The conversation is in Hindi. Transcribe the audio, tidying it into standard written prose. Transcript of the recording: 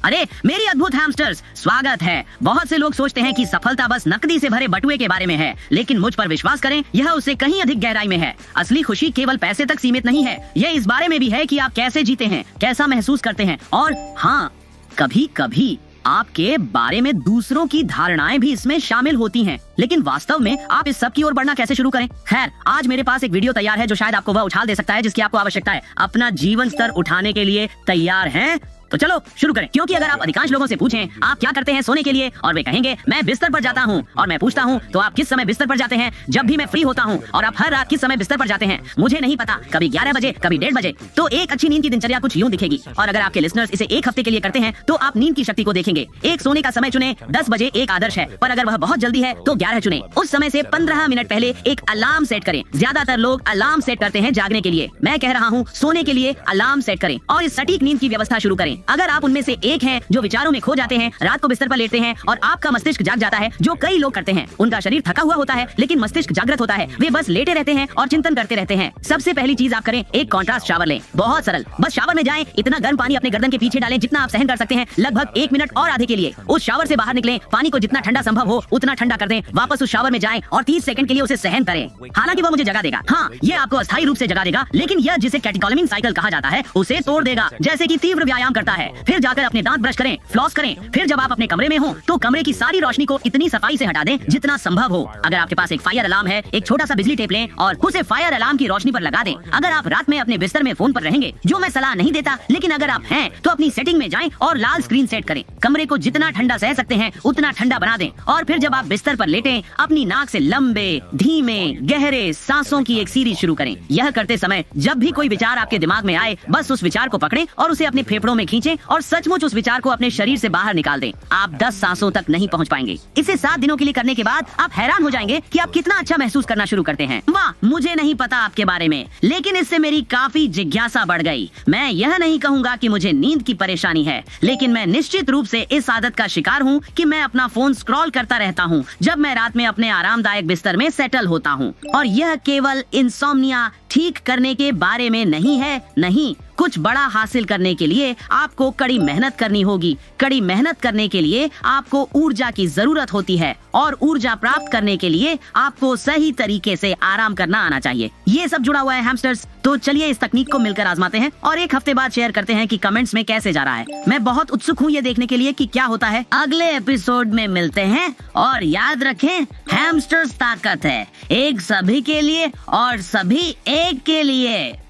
अरे मेरी अद्भुत हैमस्टर्स, स्वागत है। बहुत से लोग सोचते हैं कि सफलता बस नकदी से भरे बटुए के बारे में है, लेकिन मुझ पर विश्वास करें, यह उससे कहीं अधिक गहराई में है। असली खुशी केवल पैसे तक सीमित नहीं है, यह इस बारे में भी है कि आप कैसे जीते हैं, कैसा महसूस करते हैं, और हाँ, कभी कभी आपके बारे में दूसरों की धारणाएं भी इसमें शामिल होती हैं। लेकिन वास्तव में आप इस सब की ओर बढ़ना कैसे शुरू करें? खैर, आज मेरे पास एक वीडियो तैयार है जो शायद आपको वह उछाल दे सकता है जिसकी आपको आवश्यकता है। अपना जीवन स्तर उठाने के लिए तैयार हैं? तो चलो शुरू करें। क्योंकि अगर आप अधिकांश लोगों से पूछें आप क्या करते हैं सोने के लिए, और वे कहेंगे मैं बिस्तर पर जाता हूं, और मैं पूछता हूं तो आप किस समय बिस्तर पर जाते हैं? जब भी मैं फ्री होता हूं। और आप हर रात किस समय बिस्तर पर जाते हैं? मुझे नहीं पता, कभी 11 बजे, कभी 1:30 बजे। तो एक अच्छी नींद की दिनचर्या कुछ यूं दिखेगी। और अगर आपके लिसनर्स इसे एक हफ्ते के लिए करते हैं तो आप नींद की शक्ति को देखेंगे। एक सोने का समय चुने, 10 बजे एक आदर्श है, पर अगर वह बहुत जल्दी है तो 11 चुने। उस समय से 15 मिनट पहले एक अलार्म सेट करें। ज्यादातर लोग अलार्म सेट करते हैं जागने के लिए, मैं कह रहा हूँ सोने के लिए अलार्म सेट करें और इस सटीक नींद की व्यवस्था शुरू करें। अगर आप उनमें से एक हैं जो विचारों में खो जाते हैं, रात को बिस्तर पर लेटते हैं और आपका मस्तिष्क जाग जाता है, जो कई लोग करते हैं। उनका शरीर थका हुआ होता है लेकिन मस्तिष्क जागृत होता है। वे बस लेटे रहते हैं और चिंतन करते रहते हैं। सबसे पहली चीज आप करें, एक कॉन्ट्रास्ट शावर लें। बहुत सरल, बस शावर में जाएं, इतना गर्म पानी अपने गर्दन के पीछे डालें जितना आप सहन कर सकते हैं, लगभग 1 मिनट और आधे के लिए। उस शावर से बाहर निकलें, पानी को जितना ठंडा संभव हो उतना ठंडा कर दें, वापस उस शावर में जाएं और 30 सेकंड के लिए उसे सहन करें। हालांकि वह मुझे जगा देगा, हाँ, ये आपको अस्थायी रूप से जगा देगा, लेकिन यह जिसे कैटेकोलामिन साइकिल कहा जाता है उसे तोड़ देगा, जैसे कि तीव्र व्यायाम करता है। फिर जाकर अपने दांत ब्रश करें, फ्लॉस करें। फिर जब आप अपने कमरे में हो तो कमरे की सारी रोशनी को इतनी सफाई से हटा दें जितना संभव हो। अगर आपके पास एक फायर अलार्म है, एक छोटा सा बिजली टेप लें और उसे फायर अलार्म की रोशनी पर लगा दें। अगर आप रात में अपने बिस्तर में फोन पर रहेंगे, जो मैं सलाह नहीं देता, लेकिन अगर आप हैं तो अपनी सेटिंग में जाएं और लाल स्क्रीन सेट करें। कमरे को जितना ठंडा सह सकते हैं उतना ठंडा बना दें और फिर जब आप बिस्तर पर लेटें, अपनी नाक से लंबे, धीमे, गहरे सांसों की एक सीरीज शुरू करें। यह करते समय जब भी कोई विचार आपके दिमाग में आए, बस उस विचार को पकड़ें और उसे अपने फेफड़ों में खींचें और सचमुच उस विचार को अपने शरीर से बाहर निकाल दें। आप 10 सांसों तक नहीं पहुंच पाएंगे। इसे 7 दिनों के लिए करने के बाद आप हैरान हो जाएंगे कि आप कितना अच्छा महसूस करना शुरू करते हैं। वाह, मुझे नहीं पता आपके बारे में, लेकिन इससे मेरी काफी जिज्ञासा बढ़ गई। मैं यह नहीं कहूंगा कि मुझे नींद की परेशानी है, लेकिन मैं निश्चित रूप से इस आदत का शिकार हूँ कि मैं अपना फोन स्क्रॉल करता रहता हूँ जब मैं रात में अपने आरामदायक बिस्तर में सेटल होता हूँ। और यह केवल इंसोम्निया ठीक करने के बारे में नहीं है, नहीं, कुछ बड़ा हासिल करने के लिए आपको कड़ी मेहनत करनी होगी। कड़ी मेहनत करने के लिए आपको ऊर्जा की जरूरत होती है और ऊर्जा प्राप्त करने के लिए आपको सही तरीके से आराम करना आना चाहिए। ये सब जुड़ा हुआ है हैमस्टर्स। तो चलिए इस तकनीक को मिलकर आजमाते हैं और एक हफ्ते बाद शेयर करते हैं कि कमेंट्स में कैसे जा रहा है। मैं बहुत उत्सुक हूँ ये देखने के लिए कि क्या होता है। अगले एपिसोड में मिलते हैं और याद रखें, हैमस्टर्स ताकत है, एक सभी के लिए और सभी एक के लिए।